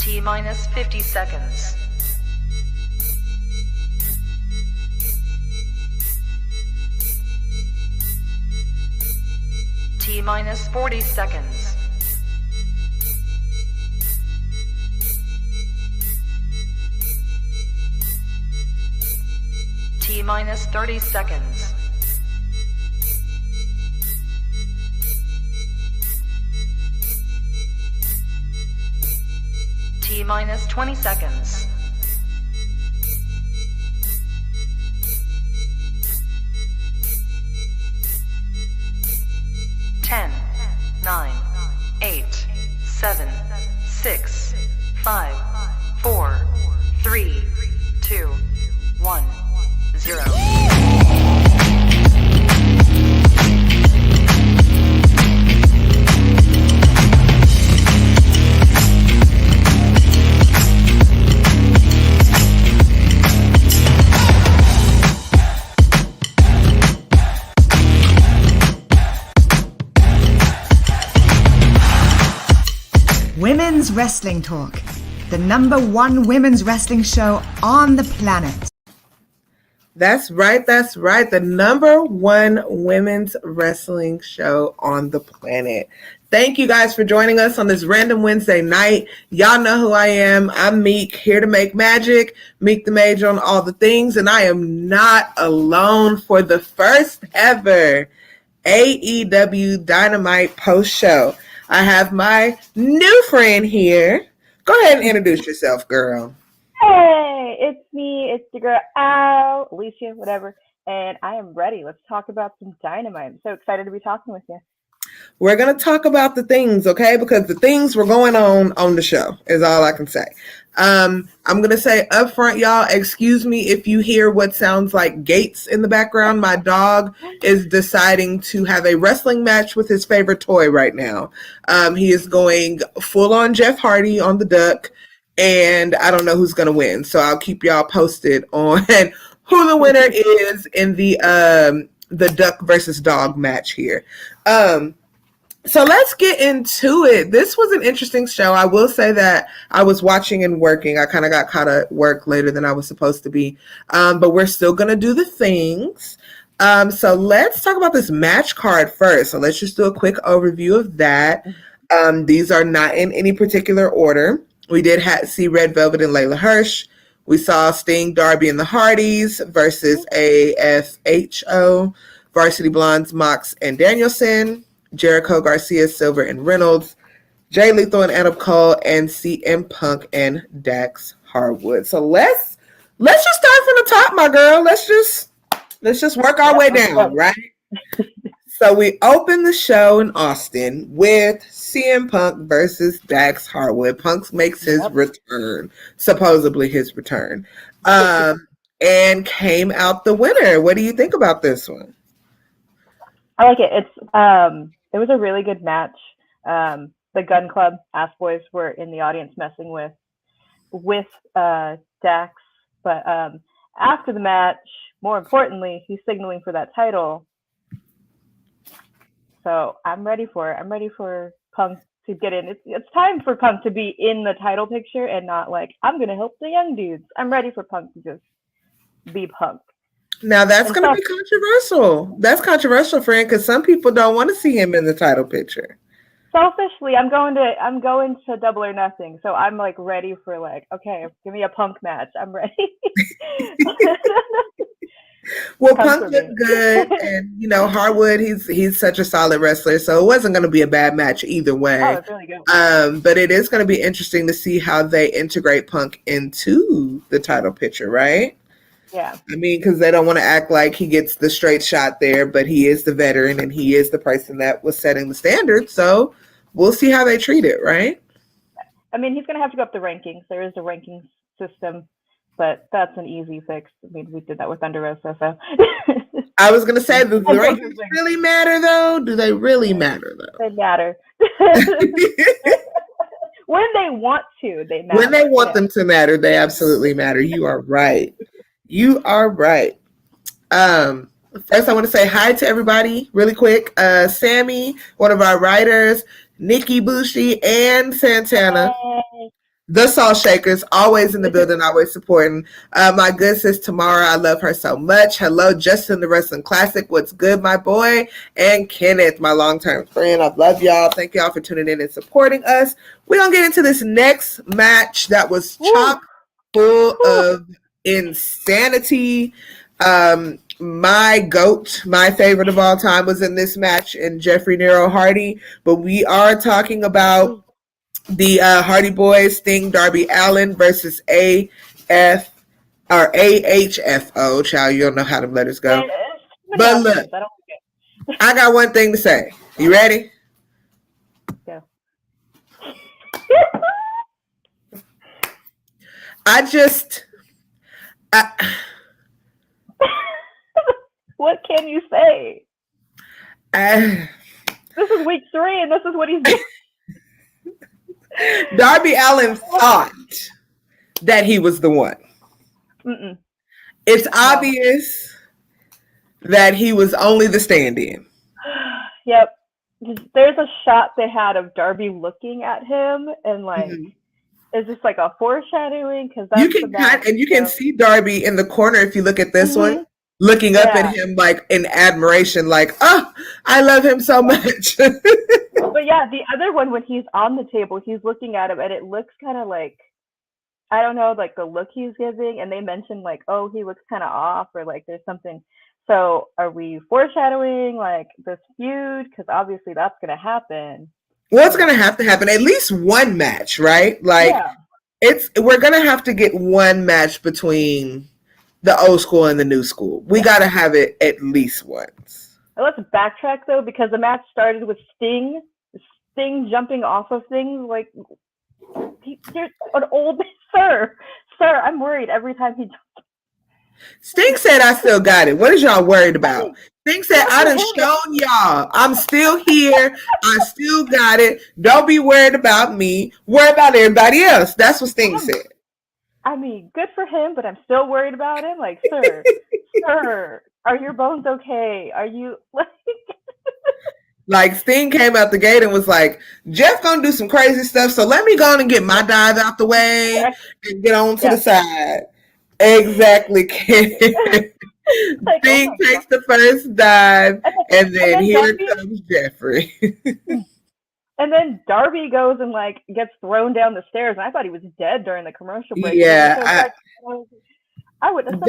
T minus 50 seconds. T minus 40 seconds. T minus 30 seconds. T minus 20 seconds. Ten, 9, 8, 7, 6, 5, 4, 3, 2, 1, 0. Women's Wrestling Talk, the #1 women's wrestling show on the planet. That's right. The #1 women's wrestling show on the planet. Thank you guys for joining us on this random Wednesday night. Y'all know who I am. I'm Meek, here to make magic, Meek the Mage on all the things, and I am not alone for the first ever AEW Dynamite post show. I have my new friend here. Go ahead and introduce yourself, girl. Hey, it's me. It's the girl, Alicia, whatever. And I am ready. Let's talk about some Dynamite. I'm so excited to be talking with you. We're going to talk about the things, okay? Because the things were going on the show is all I can say. I'm going to say up front, y'all, excuse me if you hear what sounds like gates in the background. My dog is deciding to have a wrestling match with his favorite toy right now. He is going full on Jeff Hardy on the duck, and I don't know who's going to win. So I'll keep y'all posted on who the winner is in the duck versus dog match here. So let's get into it. This was an interesting show. I will say that I was watching and working. I kind of got caught at work later than I was supposed to be. But we're still going to do the things. So let's talk about this match card first. So let's just do a quick overview of that. These are not in any particular order. We did see Red Velvet and Layla Hirsch. We saw Sting, Darby, and the Hardys versus AFHO, Varsity Blondes, Max and Danielson, Jericho, Garcia, Silver, and Reynolds, Jay Lethal and Adam Cole, and CM Punk and Dax Harwood. So let's just start from the top, my girl. Let's just work our way down, right? So we open the show in Austin with CM Punk versus Dax Harwood. Punk makes his return, supposedly his return, and came out the winner. What do you think about this one? I like it. It was a really good match. The Gun Club Ass Boys were in the audience messing with Dax, but after the match, more importantly, he's signaling for that title. So I'm ready for it. I'm ready for Punk to get in. It's time for Punk to be in the title picture and not like, I'm going to help the young dudes. I'm ready for Punk to just be Punk. Now that's going to be controversial. That's controversial, friend, because some people don't want to see him in the title picture. Selfishly, I'm going to Double or Nothing, so I'm like ready for like, okay, give me a Punk match. I'm ready. Well, Punk looked good, and Harwood, he's such a solid wrestler, so it wasn't going to be a bad match either way. Oh, it's really good. But it is going to be interesting to see how they integrate Punk into the title picture, right? Yeah. I mean, because they don't want to act like he gets the straight shot there, but he is the veteran and he is the person that was setting the standard. So we'll see how they treat it, right? I mean, he's going to have to go up the rankings. There is a rankings system, but that's an easy fix. I mean, we did that with Thunder Rosa, so. I was going to say, do the rankings really matter, though? Do they really matter, though? They matter. When they want to, they matter. When they want them to matter, they absolutely matter. You are right. You are right. First, I want to say hi to everybody really quick. Sammy, one of our writers, Nikki Bushi, and Santana. The Salt Shakers, always in the building, always supporting. My good sis Tamara, I love her so much. Hello, Justin, the Wrestling Classic. What's good, my boy? And Kenneth, my long-term friend. I love y'all. Thank y'all for tuning in and supporting us. We're going to get into this next match that was chock full of insanity. My GOAT, my favorite of all time, was in this match, in Jeffrey Nero Hardy. But we are talking about the Hardy Boys, Sting, Darby Allin versus AHFO. Child, you don't know how them letters go. But look, I got one thing to say. You ready? Go. What can you say? This is week 3, and this is what he's doing. Darby Allin thought that he was the one. Mm-mm. It's obvious that he was only the stand-in. Yep. There's a shot they had of Darby looking at him, and like, it's just like a foreshadowing, because that's you can see Darby in the corner if you look at this one, looking up at him like in admiration, like, oh, I love him so much. But yeah, the other one, when he's on the table, he's looking at him, and it looks kind of like, I don't know, like the look he's giving, and they mentioned like, oh, he looks kind of off, or like there's something. So are we foreshadowing like this feud? Because obviously that's going to happen. Well, it's going to happen. At least one match, right? Like, we're going to have to get one match between the old school and the new school. We got to have it at least once. Let's backtrack though, because the match started with Sting jumping off of things. Like, you're an old sir. I'm worried every time he jumps. Sting said, I still got it. What is y'all worried about? Sting said, I done shown y'all. I'm still here. I still got it. Don't be worried about me. Worry about everybody else. That's what Sting said. I mean, good for him, but I'm still worried about him. Like, sir, are your bones okay? Are you like... Like, Sting came out the gate and was like, Jeff gonna do some crazy stuff, so let me go on and get my dive out the way and get on to the side. Exactly. Sting takes the first dive, and then here comes Jeffrey. And then Darby goes and like gets thrown down the stairs, and I thought he was dead during the commercial break. Yeah, I would have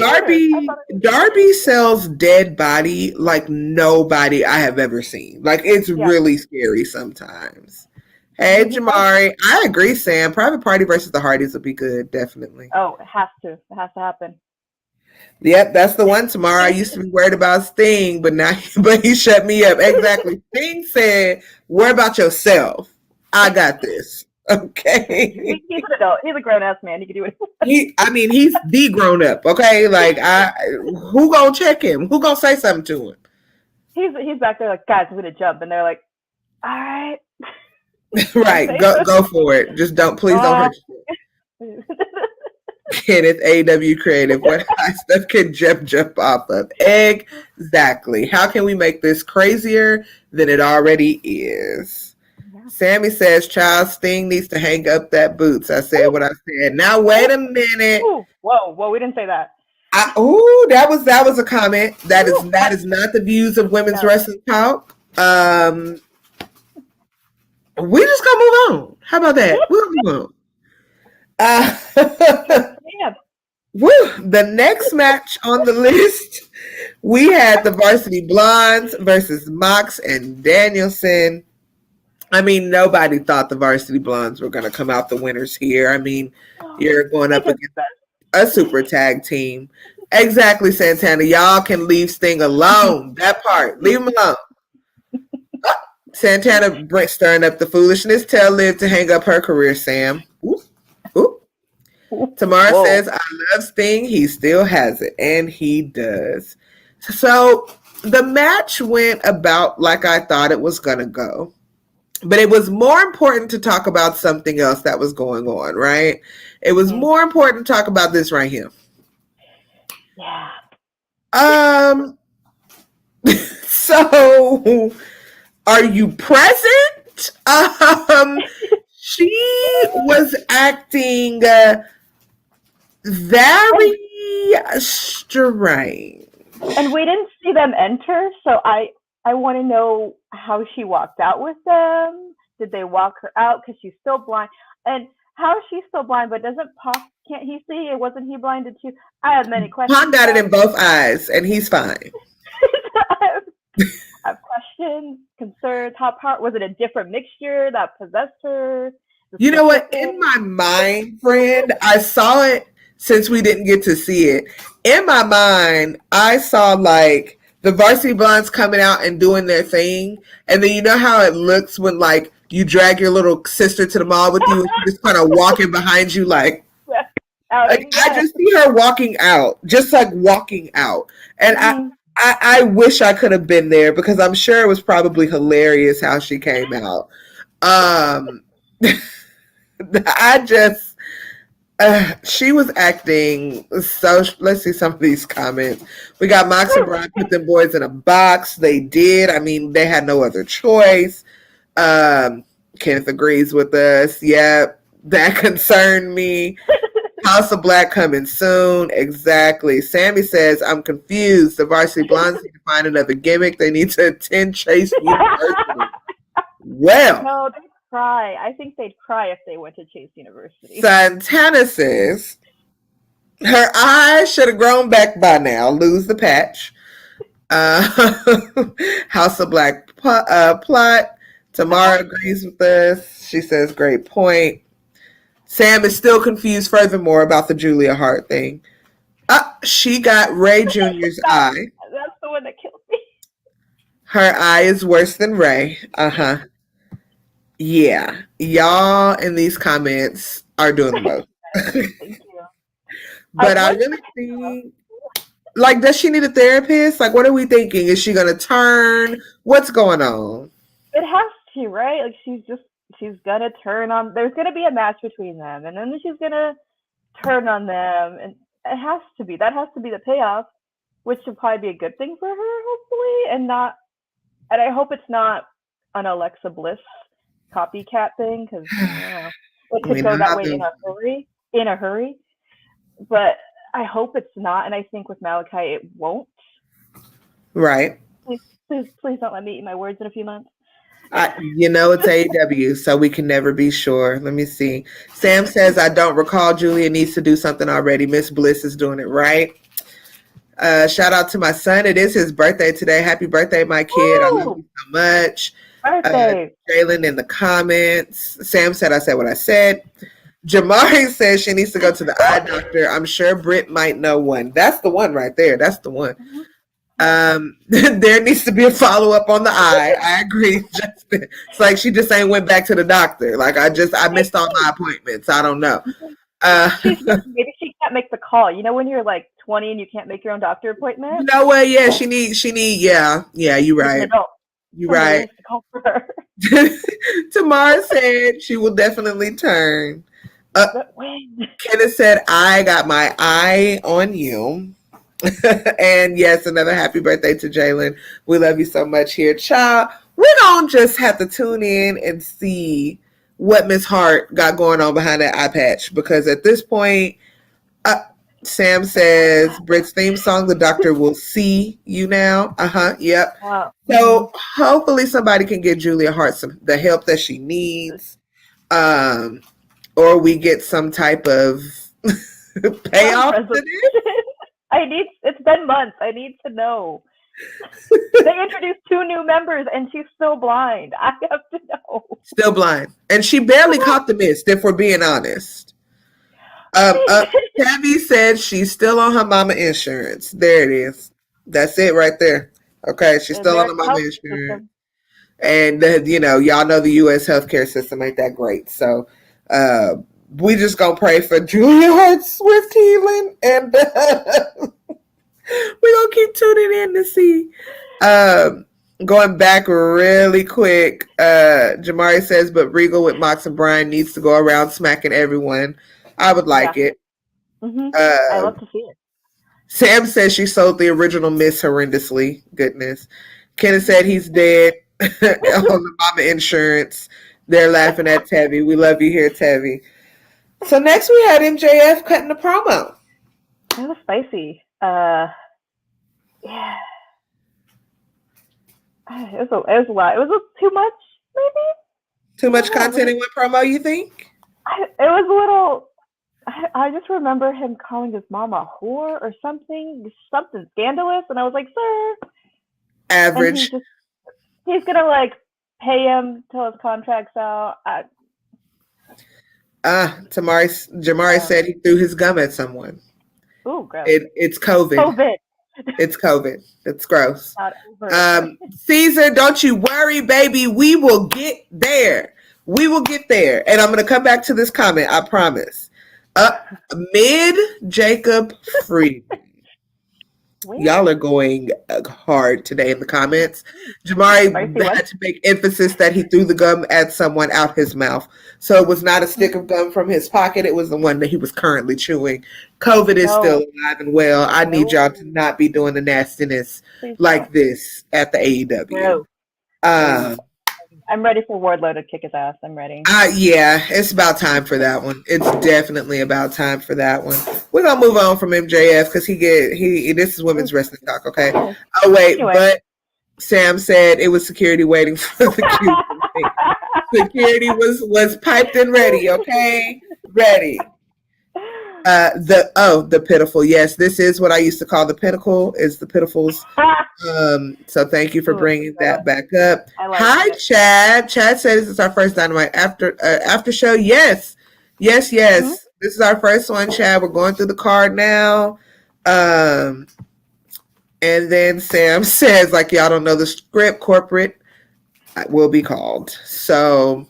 Darby sells dead body like nobody I have ever seen. Like, it's really scary sometimes. Hey, Jamari. I agree, Sam. Private Party versus the Hardys would be good, definitely. Oh, it has to. It has to happen. Yep, that's the one tomorrow. I used to be worried about Sting, but he shut me up. Exactly. Sting said, worry about yourself. I got this. Okay. He's an adult. He's a grown-ass man. He can do it. He's the grown-up, okay? Like, who gonna check him? Who gonna say something to him? He's back there like, guys, I'm gonna jump. And they're like, all right. Right, go for it. Just please don't hurt yourself. Kenneth, AW Creative, what high stuff can Jeff jump off of? Exactly. How can we make this crazier than it already is? Sammy says, Child Sting needs to hang up that boots. I said what I said. Now wait a minute. Ooh, whoa, we didn't say that. That was a comment. That is not the views of Women's Wrestling Talk. We just gonna move on. How about that? We'll move on. The next match on the list, we had the Varsity Blondes versus Max and Danielson. I mean, nobody thought the Varsity Blondes were going to come out the winners here. I mean, you're going up against a super tag team. Exactly, Santana. Y'all can leave Sting alone. That part. Leave him alone. Santana stirring up the foolishness. Tell Liv to hang up her career, Sam. Ooh. Tamara says, I love Sting. He still has it. And he does. So the match went about like I thought it was going to go. But it was more important to talk about something else that was going on, right? It was more important to talk about this right here. Yeah. So are you present? She was acting very strange. And we didn't see them enter, so I want to know how she walked out with them. Did they walk her out because she's still blind? And how is she still blind, but can't he see? Wasn't he blinded too? I have many questions. Pond got it in both eyes, and he's fine. I have questions, concerns. Was it a different mixture that possessed her? You know what? In my mind, friend, I saw it since we didn't get to see it. In my mind, I saw like the Varsity Blondes coming out and doing their thing. And then you know how it looks when like you drag your little sister to the mall with you and she's just kind of walking behind you like I just see her walking out, just like walking out. And I wish I could have been there because I'm sure it was probably hilarious how she came out. She was acting so. Let's see some of these comments. We got Max and Brian put them boys in a box. They did. I mean, they had no other choice. Kenneth agrees with us. Yep, that concerned me. House of Black coming soon. Exactly. Sammy says, I'm confused. The Varsity Blondes need to find another gimmick. They need to attend Chase University. Well. No, they'd cry. I think they'd cry if they went to Chase University. Santana says, her eyes should have grown back by now. Lose the patch. House of Black plot. Tamara agrees with us. She says, great point. Sam is still confused furthermore about the Julia Hart thing. She got Ray Jr.'s eye. That's the one that killed me. Her eye is worse than Ray. Uh-huh. Yeah. Y'all in these comments are doing the most. Thank you. But I really think, like, does she need a therapist? Like, what are we thinking? Is she going to turn? What's going on? It has to, right? Like, she's gonna turn on. There's gonna be a match between them, and then she's gonna turn on them, and it has to be. That has to be the payoff, which should probably be a good thing for her, hopefully, and not. And I hope it's not an Alexa Bliss copycat thing because it could go that way in a hurry. But I hope it's not, and I think with Malachi it won't. Right. Please don't let me eat my words in a few months. It's AEW, so we can never be sure. Let me see. Sam says, I don't recall Julia needs to do something already. Miss Bliss is doing it right. Shout out to my son. It is his birthday today. Happy birthday, my kid. I love you so much. Birthday. Jalen in the comments. Sam said, I said what I said. Jamari says she needs to go to the eye doctor. I'm sure Britt might know one. That's the one right there. That's the one. There needs to be a follow-up on the eye. I agree. It's like she just ain't went back to the doctor. Like I missed all my appointments. I don't know. Maybe she can't make the call. You know when you're like 20 and you can't make your own doctor appointment? No way. Yeah, she need. Yeah, you're right. You're right. Tamara said she will definitely turn. Kenneth said, I got my eye on you. And yes, another happy birthday to Jalen. We love you so much here, child. We're gonna just have to tune in and see what Miss Hart got going on behind that eye patch, because at this point, Sam says Britt's theme song, the doctor will see you now. Yep. Wow. So hopefully somebody can get Julia Hart the help that she needs, or we get some type of payoff to this. It's been months. I need to know. They introduced 2 new members and she's still blind. I have to know. Still blind. And she barely caught the mist, if we're being honest. Tabby said she's still on her mama insurance. There it is. That's it right there. Okay, she's still on the mama insurance. And, y'all know the U.S. healthcare system ain't that great. So, we just gonna pray for Julia Hart's swift healing, and we're gonna keep tuning in to see. Going back really quick, Jamari says, but Regal with Mox and Brian needs to go around smacking everyone. I would like it. Mm-hmm. I love to see it. Sam says she sold the original Miss horrendously. Goodness. Kenneth said he's dead on the mama insurance. They're laughing at Tevy. We love you here, Tevy. So next we had MJF cutting the promo. It was spicy. Yeah. It was a lot. It was too much, maybe? Too much content in one promo, you think? It was a little... I just remember him calling his mom a whore or something scandalous, and I was like, sir. Average. He's going to, like, pay him till his contract's out. Jamari said he threw his gum at someone. Ooh, gross. It's COVID. It's COVID. It's gross. Caesar, don't you worry, baby. We will get there. We will get there. And I'm going to come back to this comment, I promise. Mid Jacob Freeman. Y'all are going hard today in the comments. Jamari had to make emphasis that he threw the gum at someone out his mouth. So it was not a stick of gum from his pocket. It was the one that he was currently chewing. COVID is still alive and well. I need y'all to not be doing the nastiness like this at the AEW. I'm ready for Wardlow to kick his ass. I'm ready. Yeah, it's about time for that one. It's definitely about time for that one. We're gonna move on from MJF because this is women's wrestling talk, okay? Oh wait, but Sam said it was security waiting for the cue. Security was piped and ready, okay? Ready. The pitiful. Yes, this is what I used to call the pinnacle. Is the pitifuls. So thank you for bringing that back up. Hi, Chad. Chad says it's our first Dynamite after show. Yes. Mm-hmm. This is our first one, Chad. We're going through the card now. And then Sam says, like, y'all don't know the script, corporate will be called. So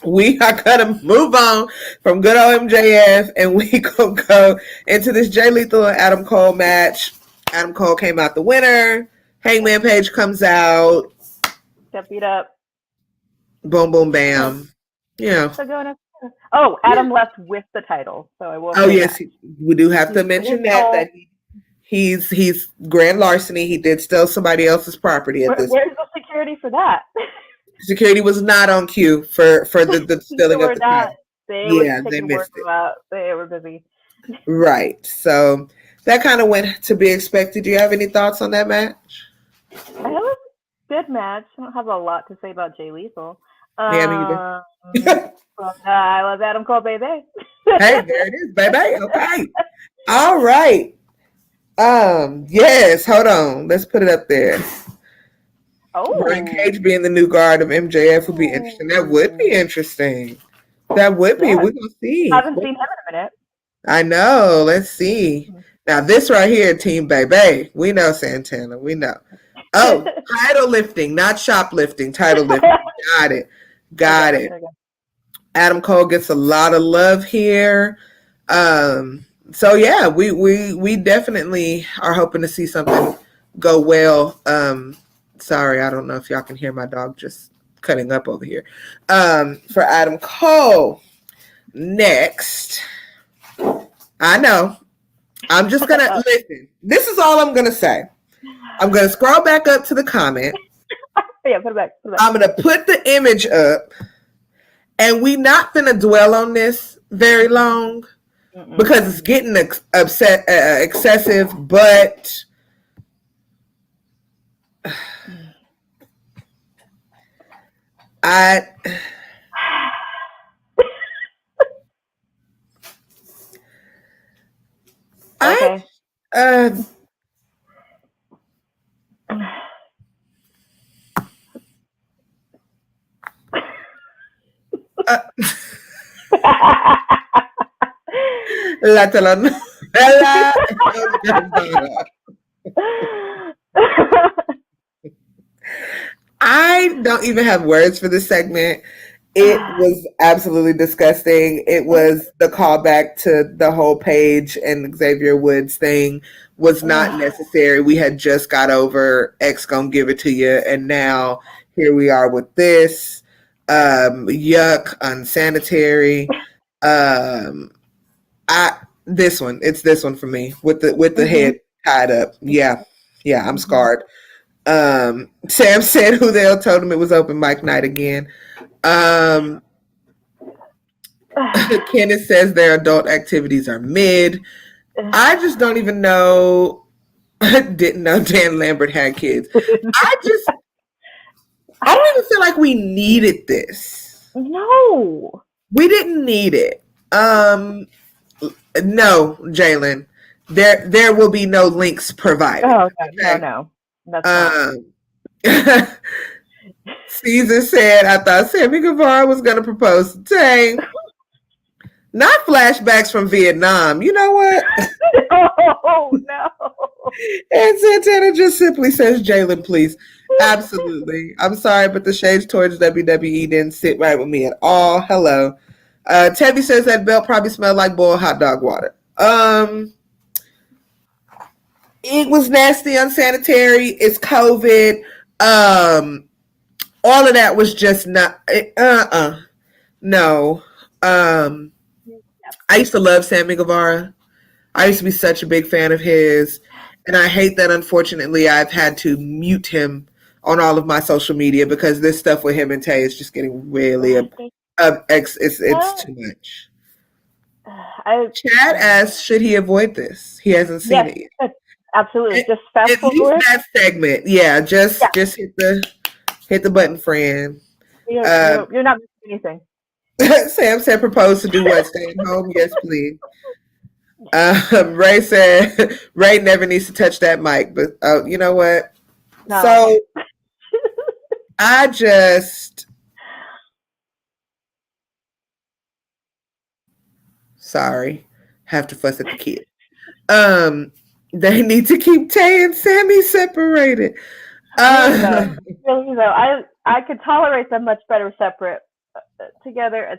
we are going to move on from good old MJF, and we going to go into this Jay Lethal and Adam Cole match. Adam Cole came out the winner. Hangman Page comes out. Got beat up. Boom, boom, bam. Yeah. Adam left with the title. So I will. Oh, yes. We do have to mention that he's grand larceny. He did steal somebody else's property at this. Where's the security for that? Security was not on cue for the stealing of the title. They missed it. They were busy. Right. So that kind of went to be expected. Do you have any thoughts on that match? It was a good match. I don't have a lot to say about Jay Lethal. Yeah, me either. I love Adam Cole, baby. Hey, there it is, baby. Okay. All right. Yes, hold on. Let's put it up there. Brian Cage being the new guard of MJF would be interesting. That would be interesting. That would be. We're gonna see. I haven't seen him in a minute. I know. Let's see. Now this right here, Team Baby. We know Santana. We know. Oh, title lifting, not shoplifting. Title lifting. Got it. Adam Cole gets a lot of love here. So yeah, we definitely are hoping to see something go well. Sorry, I don't know if y'all can hear my dog just cutting up over here. For Adam Cole. Next. I know. I'm just going to listen. This is all I'm going to say. I'm going to scroll back up to the comment. Yeah, put it back. I'm going to put the image up. And we not going to dwell on this very long because it's getting excessive, but I okay. La telenovela. I don't even have words for this segment. It was absolutely disgusting. It was the callback to the whole Paige and Xavier Woods thing was not necessary. We had just got over X gonna give it to you, and now here we are with this. Yuck, unsanitary. It's this one for me with the head tied up. Yeah, I'm scarred. Sam said who the hell told him it was open mic night again. Kenneth says their adult activities are mid. I just don't even know. Didn't know Dan Lambert had kids. I don't even feel like we needed this. No. We didn't need it. No, Jalen. There will be no links provided. Oh, okay. No. That's not. Caesar said, I thought Sammy Guevara was going to propose to Tay. Not flashbacks from Vietnam. You know what? Oh, no. And Santana just simply says, Jalen, please. Absolutely. I'm sorry, but the shades towards WWE didn't sit right with me at all. Hello. Tebby says that belt probably smelled like boiled hot dog water. It was nasty, unsanitary. It's COVID. All of that was just not. No. I used to love Sammy Guevara. I used to be such a big fan of his. And I hate that, unfortunately, I've had to mute him on all of my social media because this stuff with him and Tay is just getting really, it's too much. Chad asks, should he avoid this? He hasn't seen it yet. Absolutely. Just fast forward. At least that segment. Yeah, just hit the button, friend. You're not missing anything. Sam said propose to do what? Stay at home? Yes, please. Ray said Ray never needs to touch that mic, but you know what? No. So I just have to fuss at the kid. They need to keep Tay and Sammy separated. Really though, I could tolerate them much better separate. Together,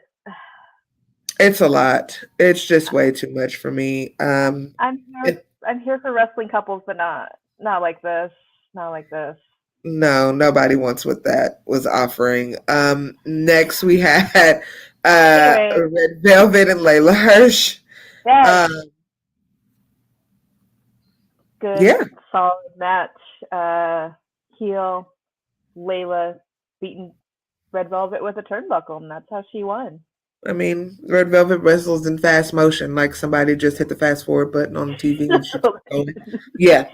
it's a lot. It's just way too much for me. I'm here for wrestling couples, but not like this. Not like this. No, nobody wants what that was offering. Next we had Red Velvet and Layla Hirsch. Yes. Good, solid match. Heel Layla beaten Red Velvet with a turnbuckle, and that's how she won. I mean, Red Velvet wrestles in fast motion, like somebody just hit the fast forward button on the TV. And yeah.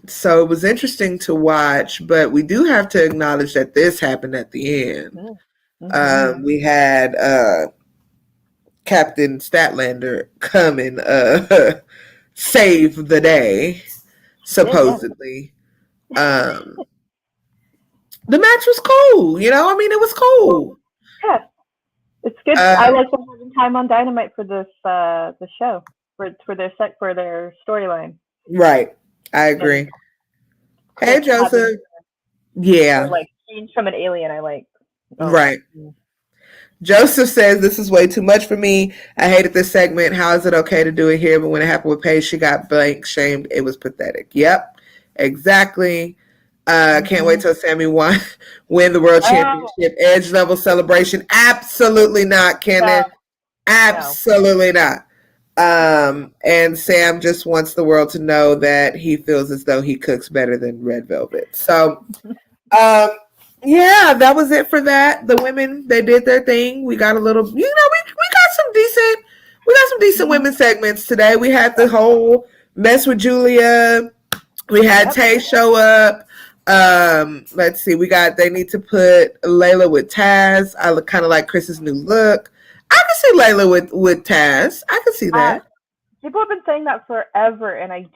So it was interesting to watch, but we do have to acknowledge that this happened at the end. Mm-hmm. We had Captain Statlander come and save the day, supposedly. Yeah. The match was cool, you know. I mean, it was cool. Yeah, it's good. I like them having time on Dynamite for this the show for their storyline. Right, I agree. Hey, Joseph. Yeah, like change from an alien. I like. Right. Joseph says this is way too much for me. I hated this segment. How is it okay to do it here? But when it happened with Paige, she got blank shamed. It was pathetic. Yep, exactly. Can't wait till Sammy win the world championship. Edge level celebration. Absolutely not, Kenneth. No. Absolutely not. And Sam just wants the world to know that he feels as though he cooks better than Red Velvet. So, yeah, that was it for that. The women, they did their thing. We got a little, we got some decent women segments today. We had the whole mess with Julia. We had Tay show up. Let's see. They need to put Layla with Taz. I look kind of like Chris's new look. I can see Layla with Taz. I can see that. People have been saying that forever, and I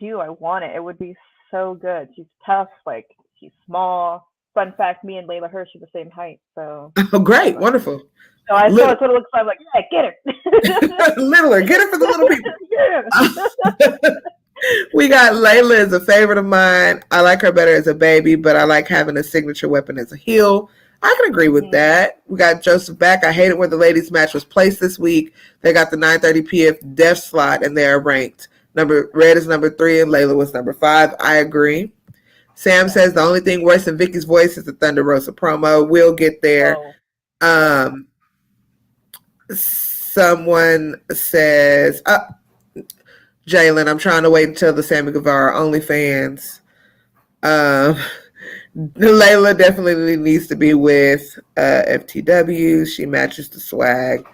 want it. It would be so good. She's tough. Like, she's small. Fun fact, me and Layla Hirsch are the same height. So. Oh, great. Wonderful. So I saw that's what it looks like. I'm like, yeah, get her. Littler. Get her for the little people. We got Layla as a favorite of mine. I like her better as a baby, but I like having a signature weapon as a heel. I can agree with that. We got Joseph back. I hate it where the ladies match was placed this week. They got the 9:30 p.m. Def slot, and they are ranked. Red is number 3, and Layla was number 5. I agree. Sam says the only thing worse than Vicky's voice is the Thunder Rosa promo. We'll get there. Someone says, Jalen, I'm trying to wait until the Sammy Guevara OnlyFans. Layla definitely needs to be with FTW. She matches the swag.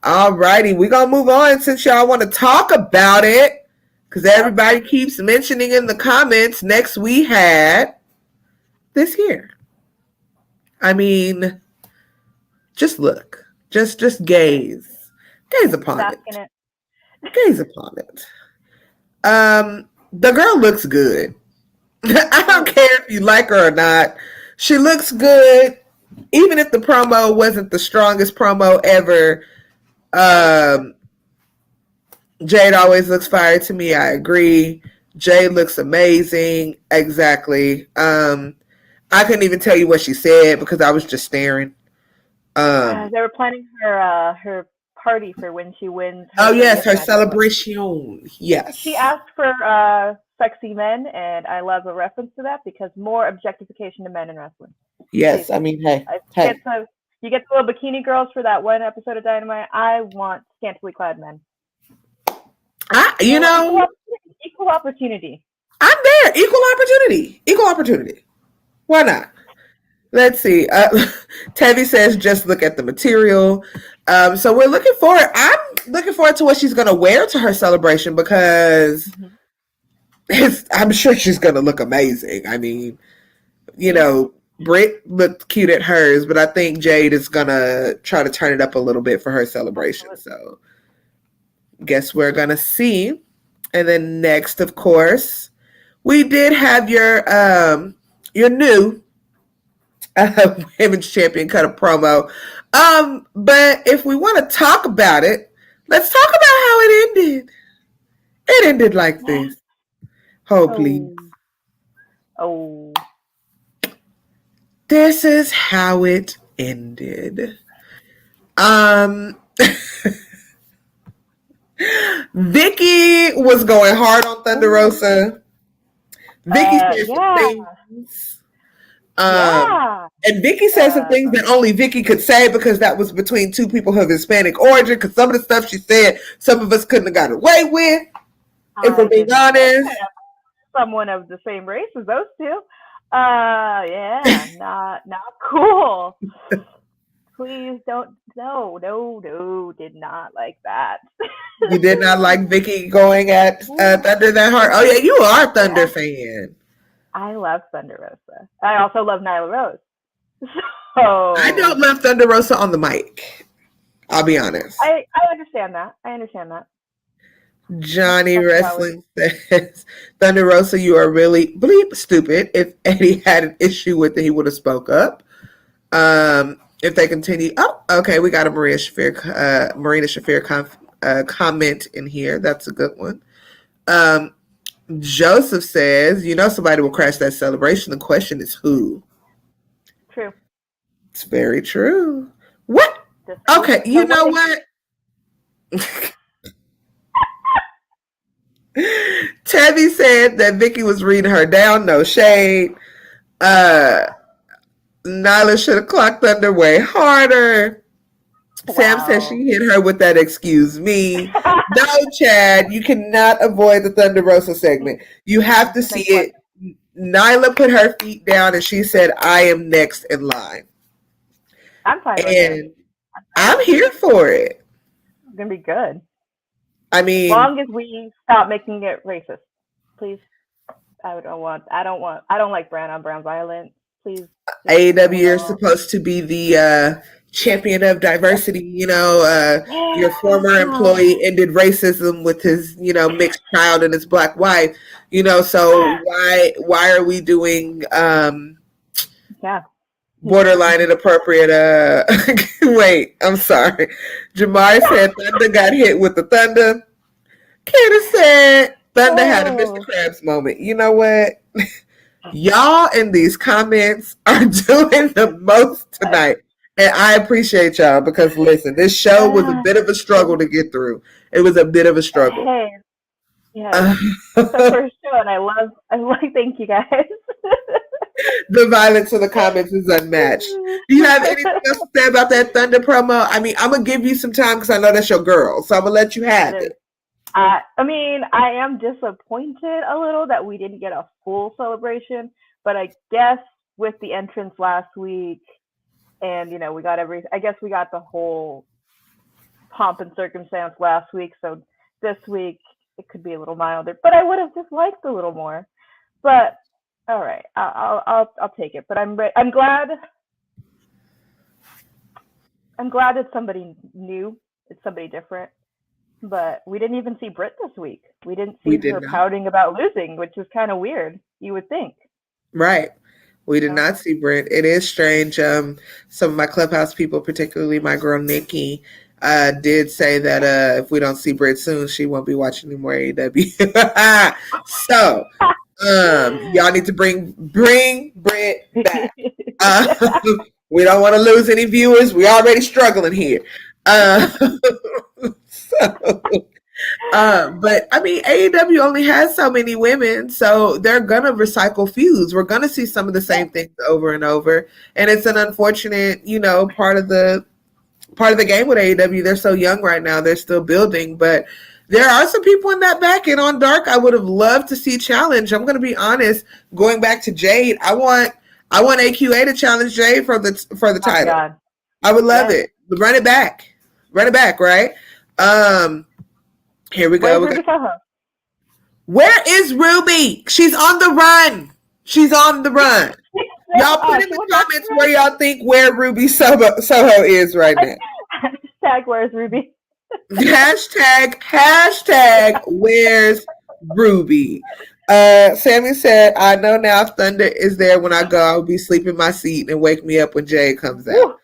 Alrighty, we're gonna move on since y'all want to talk about it. Because everybody keeps mentioning in the comments. Next we had this here. I mean, just look. Just gaze. Gaze upon it. Gaze upon it. The girl looks good. I don't care if you like her or not. She looks good. Even if the promo wasn't the strongest promo ever, Jade always looks fire to me. I agree. Jade looks amazing. Exactly. I couldn't even tell you what she said because I was just staring. They were planning her party for when she wins. Oh yes, her celebration. Yes. She asked for sexy men, and I love a reference to that because more objectification to men in wrestling. Yes, I mean, hey. You get the little bikini girls for that one episode of Dynamite. I want scantily clad men. Equal opportunity. I'm there. Equal opportunity. Why not? Let's see. Tevi says, just look at the material. So we're looking forward. I'm looking forward to what she's going to wear to her celebration because I'm sure she's going to look amazing. I mean, Britt looked cute at hers, but I think Jade is going to try to turn it up a little bit for her celebration. So guess we're going to see. And then next, of course, we did have your new women's champion cut a promo. But if we want to talk about it, let's talk about how it ended. It ended like this. Oh, please. Oh. This is how it ended. Vicky was going hard on Thunder Rosa. Vicky said some things. And Vicky said some things that only Vicky could say because that was between two people of Hispanic origin. Because some of the stuff she said, some of us couldn't have got away with. If we're being honest, someone of the same race as those two. Not cool. Please don't. No, did not like that. You did not like Vicky going at Thunder that hard. Oh yeah, you are a Thunder fan. I love Thunder Rosa. I also love Nyla Rose. So I don't love Thunder Rosa on the mic. I'll be honest. I understand that. Johnny Wrestling says, Thunder Rosa, you are really bleep stupid. If Eddie had an issue with it, he would have spoke up. If they continue, okay, we got a Marina Shafir comment in here. That's a good one. Joseph says, somebody will crash that celebration. The question is who? True. It's very true. What? Okay, you know what? Tevi said that Vicky was reading her down. No shade. Nyla should have clocked Thunder way harder. Wow. Sam says she hit her with that excuse me. No, Chad, you cannot avoid the Thunder Rosa segment. You have to see it. Nyla put her feet down and she said, I am next in line. I'm fine with it. I'm here for it. It's going to be good. I mean, as long as we stop making it racist, please. I don't like brown on brown violence. Please. AEW, you're supposed to be the champion of diversity. Your former employee ended racism with his, mixed child and his black wife. So why are we doing borderline inappropriate? Wait, I'm sorry. Jamar said Thunder got hit with the thunder. Candace said Thunder had a Mr. Krabs moment. You know what? Y'all in these comments are doing the most tonight. And I appreciate y'all because, listen, this show was a bit of a struggle to get through. It was a bit of a struggle. Hey, yeah. It's the first show, and I like, thank you guys. The violence in the comments is unmatched. Do you have anything else to say about that Thunder promo? I mean, I'm going to give you some time because I know that's your girl. So I'm going to let you have it. I am disappointed a little that we didn't get a full celebration, but I guess with the entrance last week, and we got I guess we got the whole pomp and circumstance last week, so this week it could be a little milder. But I would have just liked a little more. But all right, I'll take it. But I'm glad. I'm glad it's somebody new. It's somebody different. But we didn't even see Britt this week. We didn't see her pouting about losing, which is kind of weird, you would think. Right. We did not see Britt. It is strange. Some of my Clubhouse people, particularly my girl Nikki, did say that if we don't see Britt soon, she won't be watching any more AEW. So, y'all need to bring Britt back. We don't want to lose any viewers. We're already struggling here. But I mean, AEW only has so many women, so they're gonna recycle feuds. We're gonna see some of the same things over and over, and it's an unfortunate, part of the game with AEW. They're so young right now; they're still building, but there are some people in that back end on Dark I would have loved to see challenge. I'm gonna be honest. Going back to Jade, I want AQA to challenge Jade for the title. God. I would love it. Run it back, right? Here we go. Where is Ruby? She's on the run. Y'all put in the comments where y'all think where Ruby Soho is right now. Hashtag where's Ruby? Hashtag where's Ruby? Sammy said, I know now if Thunder is there when I go, I'll be sleeping in my seat and wake me up when Jay comes out.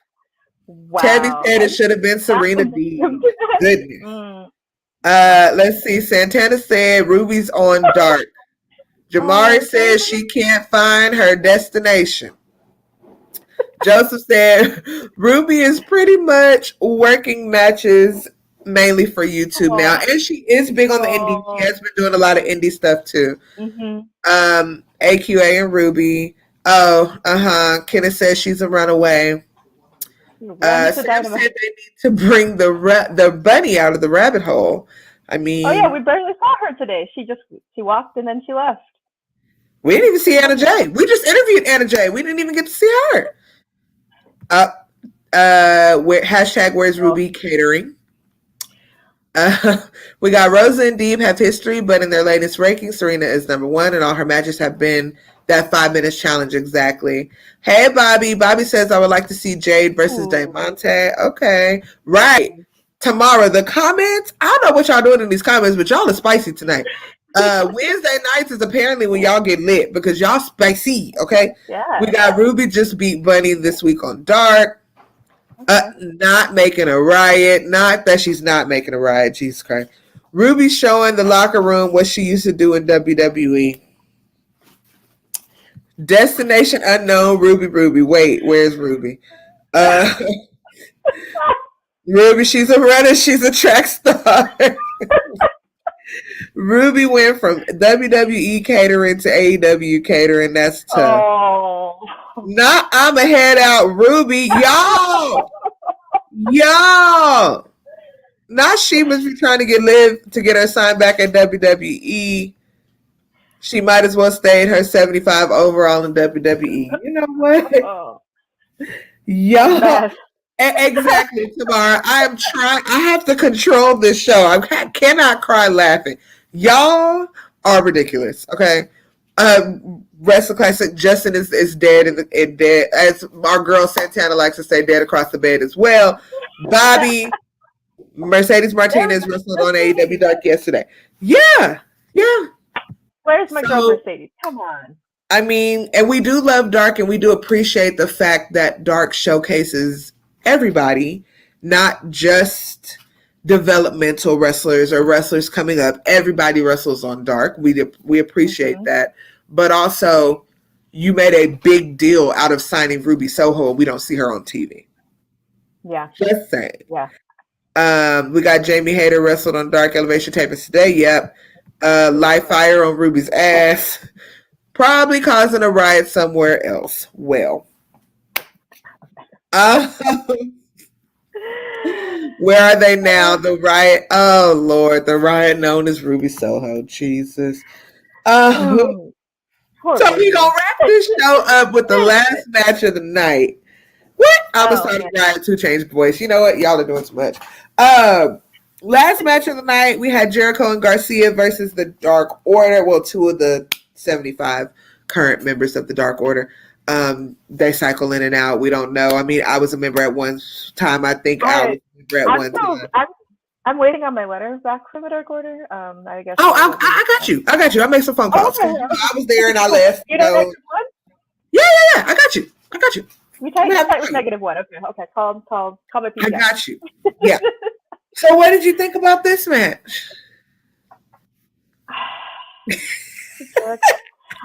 Wow. Tabby said it should have been Serena D. Goodness. Let's see. Santana said Ruby's on Dark. Jamari says she can't find her destination. Joseph said Ruby is pretty much working matches mainly for YouTube now, and she is big on the indie. She has been doing a lot of indie stuff too. Mm-hmm. AQA and Ruby. Kenneth says she's a runaway. Sam said they need to bring the bunny out of the rabbit hole. I mean, we barely saw her today. She walked and then she left. We didn't even see Anna Jay. We just interviewed Anna Jay. We didn't even get to see her. Hashtag where's Ruby catering. We got Rosa and Deeb have history, but in their latest ranking, Serena is number 1, and all her matches have been that 5 minutes challenge exactly. Hey, Bobby. Bobby says I would like to see Jade versus Daymonte. Okay, right. Tomorrow, the comments. I don't know what y'all doing in these comments, but y'all are spicy tonight. Wednesday nights is apparently when y'all get lit because y'all spicy. Okay. Yeah. We got Ruby just beat Bunny this week on Dark. Not making a riot. Not that she's not making a riot. Jesus Christ. Ruby showing the locker room what she used to do in WWE. Destination unknown. Ruby. Wait, where's Ruby? Ruby, she's a runner. She's a track star. Ruby went from WWE catering to AEW catering. That's tough. Oh. Now I'm a head out, Ruby. Y'all. Now she must be trying to get Liv to get her signed back at WWE. She might as well stay at her 75 overall in WWE. You know what? Oh. Y'all. Exactly, Tamara. I am trying. I have to control this show. I cannot cry laughing. Y'all are ridiculous. Okay. Wrestling Classic. Justin is dead and dead. As our girl Santana likes to say, dead across the bed as well. Bobby, Mercedes Martinez wrestled on AEW Dark yesterday. Yeah. Where's my girl Mercedes? Come on. I mean, and we do love Dark, and we do appreciate the fact that Dark showcases everybody, not just developmental wrestlers or wrestlers coming up. Everybody wrestles on Dark. We appreciate that. But also, you made a big deal out of signing Ruby Soho, and we don't see her on TV. Yeah. Just saying. Yeah. We got Jamie Hayter wrestled on Dark Elevation tapings today. Yep. Live fire on Ruby's ass. Probably causing a riot somewhere else. Well. Where are they now? The riot. Oh, Lord. The riot known as Ruby Soho. Jesus. So we gonna wrap this show up with the last match of the night. What? I'm gonna start Ryan to change voice. You know what? Y'all are doing too much. Last match of the night, we had Jericho and Garcia versus the Dark Order. Well, two of the 75 current members of the Dark Order. They cycle in and out. We don't know. I mean, I was a member at one time. I think I was a member at one time. I'm waiting on my letter back from the Dark Order. I guess. Oh, I got you. I make some phone calls. Okay. I was there and I left. You know, Yeah. I got you. You type with -1. Okay. Call my PJ. I got you. Yeah. So, what did you think about this match?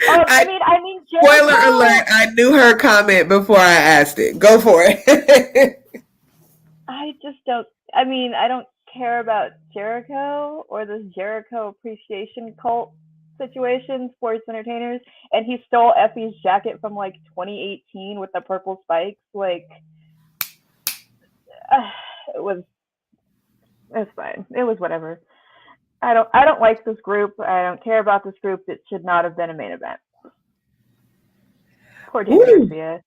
I mean, spoiler alert! I knew her comment before I asked it. Go for it. I just don't. I mean, I don't care about Jericho or this Jericho appreciation cult situation, sports entertainers, and he stole Effie's jacket from like 2018 with the purple spikes. Like, it's fine. It was whatever. I don't like this group. I don't care about this group. It should not have been a main event. Poor David Garcia.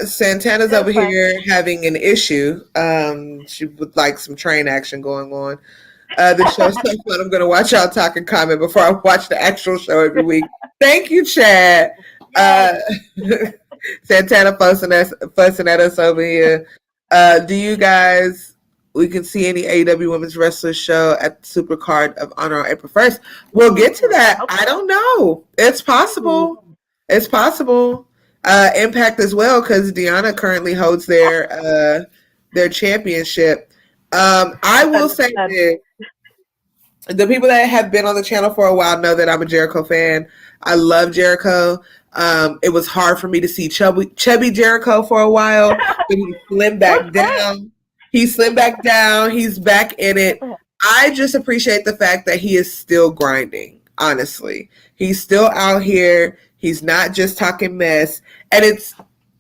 Santana's over here having an issue. She would like some train action going on. The show's so fun. I'm gonna watch y'all talk and comment before I watch the actual show every week. Thank you, Chad. Santana fussing at us over here. Do you guys? We can see any AEW Women's Wrestler show at the Supercard of Honor on April 1st. We'll get to that. Okay. I don't know. It's possible. It's possible. Impact as well, because Deanna currently holds their championship. I will say this. The people that have been on the channel for a while know that I'm a Jericho fan. I love Jericho. It was hard for me to see chubby Jericho for a while, but he slimmed back down. He's back in it. I just appreciate the fact that he is still grinding, honestly. He's still out here. He's not just talking mess. And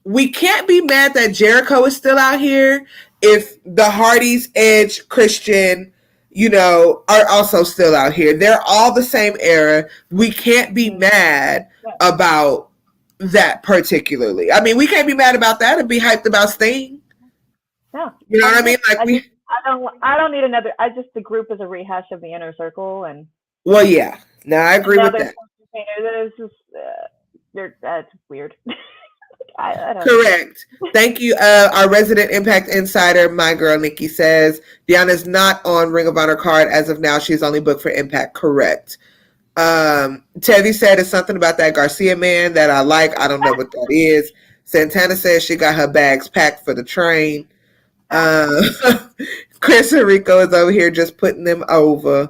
we can't be mad that Jericho is still out here if the Hardys, Edge, Christian, are also still out here. They're all the same era. We can't be mad about that particularly. I mean, we can't be mad about that and be hyped about Sting. No. You know what I mean? Like I don't need another. The group is a rehash of the Inner Circle, and well, yeah. No, I agree with that. It's just that's weird. I don't Correct. Know. Thank you. Our resident Impact Insider, my girl Nikki, says Deanna's not on Ring of Honor card as of now. She's only booked for Impact. Correct. Tevi said it's something about that Garcia man that I like. I don't know what that is. Santana says she got her bags packed for the train. Chris and Rico is over here just putting them over.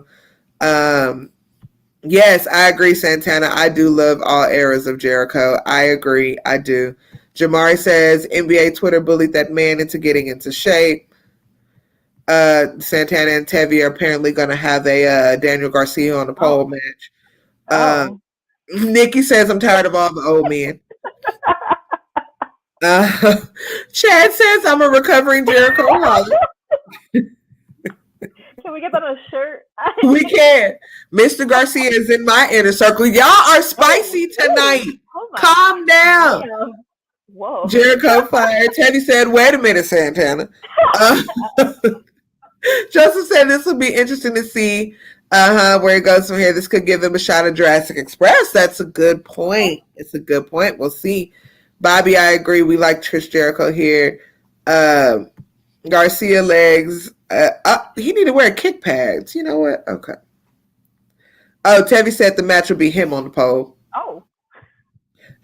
Yes, I agree, Santana. I do love all eras of Jericho. I agree. I do. Jamari says NBA Twitter bullied that man into getting into shape. Santana and Tevi are apparently going to have a Daniel Garcia on the pole match. Nikki says I'm tired of all the old men. Chad says I'm a recovering Jericho Holly. Can we get that on a shirt? We can. Mr. Garcia is in my inner circle. Y'all are spicy tonight. Calm down. Whoa. Jericho fired. Teddy said, wait a minute, Santana. Joseph said this will be interesting to see where it goes from here. This could give them a shot at Jurassic Express. That's a good point. It's a good point. We'll see. Bobby, I agree. We like Chris Jericho here. Garcia legs. He need to wear kick pads. You know what? Okay. Oh, Tevi said the match will be him on the pole. Oh.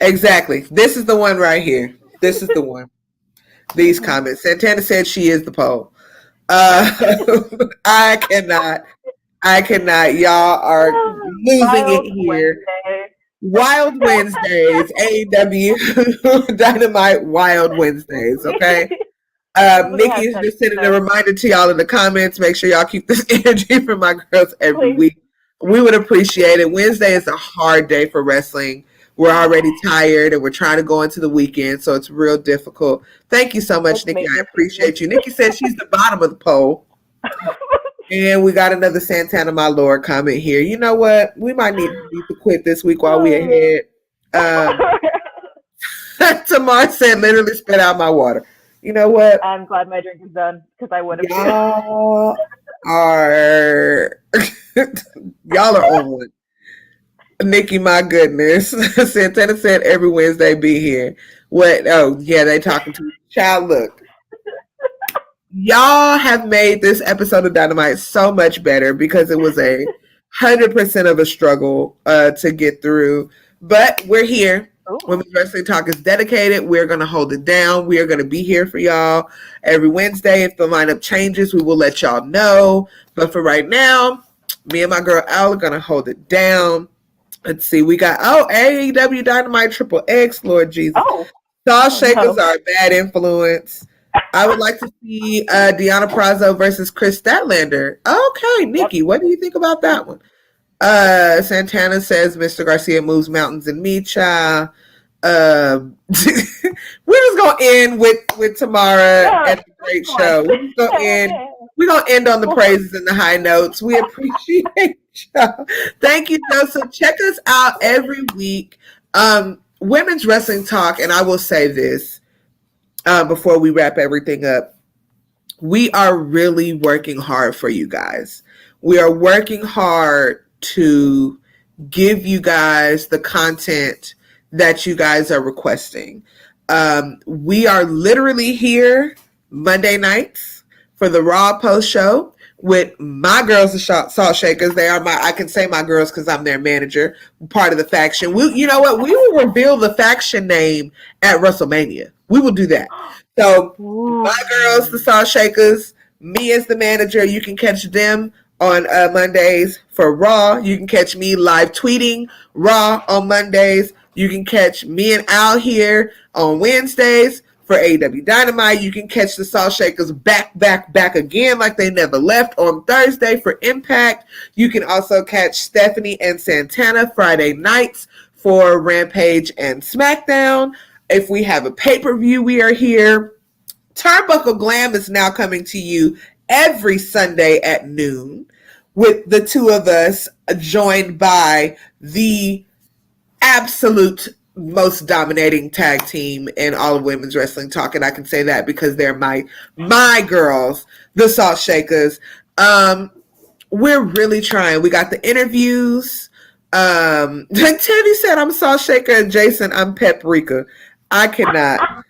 Exactly. This is the one right here. This is the one. These comments. Santana said she is the pole. I cannot. Y'all are losing it here. Wild Wednesdays, AEW Dynamite Wild Wednesdays, okay? Nikki's just sending a reminder to y'all in the comments. Make sure y'all keep this energy for my girls every week. We would appreciate it. Wednesday is a hard day for wrestling. We're already tired and we're trying to go into the weekend, so it's real difficult. Thank you so much, Nikki. I appreciate you. Nikki said she's the bottom of the pole. And we got another Santana, my lord, comment here. You know what? We might need to quit this week while we ahead. Tamar said, literally spit out my water. You know what? I'm glad my drink is done because I would have. Y'all are on one. Nikki, my goodness. Santana said every Wednesday be here. What? Oh, yeah, they talking to child. Look. Y'all have made this episode of Dynamite so much better because it was 100% of a struggle to get through. But we're here. Ooh. Women's Wrestling Talk is dedicated. We're going to hold it down. We are going to be here for y'all every Wednesday. If the lineup changes, we will let y'all know. But for right now, me and my girl Al are going to hold it down. Let's see. We got, AEW Dynamite Triple X, Lord Jesus. Saw Shakers are a bad influence. I would like to see Deonna Purrazzo versus Chris Statlander. Okay, Nikki, what do you think about that one? Santana says Mr. Garcia moves mountains in me, child. We're just gonna end with Tamara at the great show. We're gonna end on the praises and the high notes. We appreciate y'all. Thank you, Joseph. Check us out every week. Women's Wrestling Talk, and I will say this before we wrap everything up. We are really working hard for you guys. We are working hard to give you guys the content that you guys are requesting. We are literally here Monday nights for the Raw post show with my girls, the Salt Shakers. They are I can say my girls because I'm their manager, part of the faction. You know what? We will reveal the faction name at WrestleMania. We will do that. So my girls, the Salt Shakers, me as the manager, you can catch them on Mondays for Raw. You can catch me live tweeting Raw on Mondays. You can catch me and Al here on Wednesdays for AEW Dynamite. You can catch the Salt Shakers back again like they never left on Thursday for Impact. You can also catch Stephanie and Santana Friday nights for Rampage and SmackDown. If we have a pay-per-view, we are here. Turnbuckle Glam is now coming to you every Sunday at noon with the two of us joined by the absolute most dominating tag team in all of women's wrestling talk. And I can say that because they're my girls, the Salt Shakers. We're really trying. We got the interviews. Teddy said, I'm Salt Shaker and Jason, I'm Paprika. I cannot.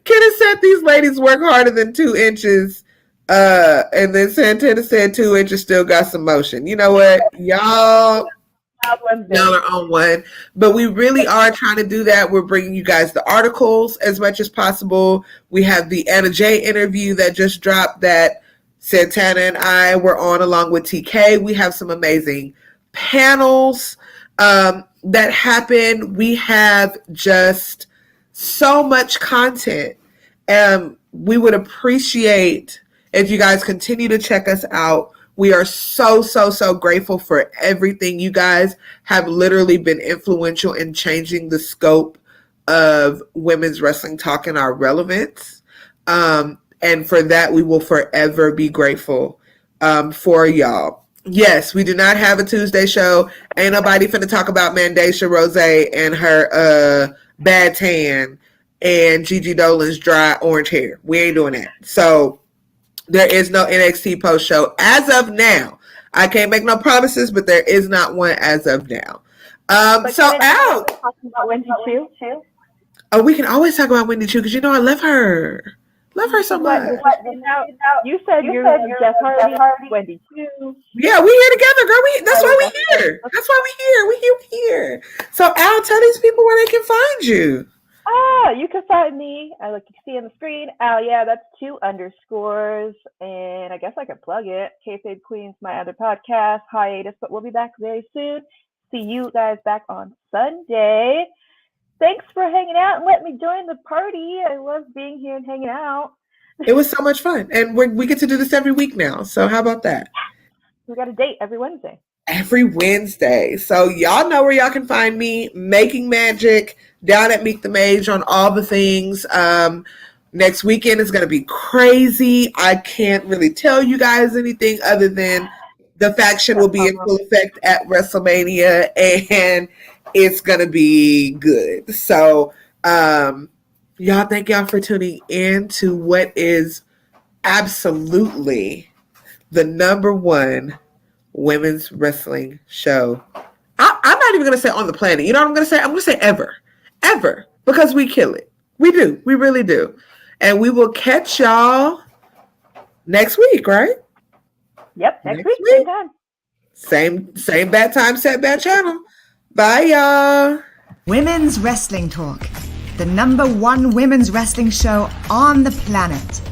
Kenneth said these ladies work harder than 2 inches. And then Santana said 2 inches still got some motion. You know what? Y'all are on one. But we really are trying to do that. We're bringing you guys the articles as much as possible. We have the Anna J interview that just dropped that Santana and I were on along with TK. We have some amazing panels that happen. We have just so much content. We would appreciate if you guys continue to check us out. We are so grateful for everything. You guys have literally been influential in changing the scope of women's wrestling talk and our relevance. And for that, we will forever be grateful for y'all. Yes, we do not have a Tuesday show. Ain't nobody finna talk about Mandasha Rose and her bad tan and Gigi Dolan's dry orange hair. We ain't doing that. So there is no NXT post show as of now. I can't make no promises, but there is not one as of now. So Al, talking about Wendy Chu. Oh, we can always talk about Wendy Chu because you know I love her. Love her so much. You said you're Jeff Hardy, Wendy Chu. Yeah, we here together, girl. That's why we here. That's why we here. We here. So Al, tell these people where they can find you. You can find me. Like you can see on the screen. Al, yeah, that's 2 underscores. And I guess I can plug it. Kayfabe Queens, my other podcast, hiatus, but we'll be back very soon. See you guys back on Sunday. Thanks for hanging out and letting me join the party. I love being here and hanging out. It was so much fun. And we get to do this every week now. So how about that? We got a date every Wednesday. Every Wednesday. So y'all know where y'all can find me. Making Magic down at Meek the Mage on all the things. Next weekend is going to be crazy. I can't really tell you guys anything other than the faction will be in full effect at WrestleMania, and it's going to be good. So, y'all, thank y'all for tuning in to what is absolutely the number one women's wrestling show. I'm not even going to say on the planet. You know what I'm going to say? I'm going to say ever. Ever. Because we kill it. We do. We really do. And we will catch y'all next week, right? Yep, next week. Same time. Same bad time, set bad channel. Bye, y'all. Women's Wrestling Talk, the number one women's wrestling show on the planet.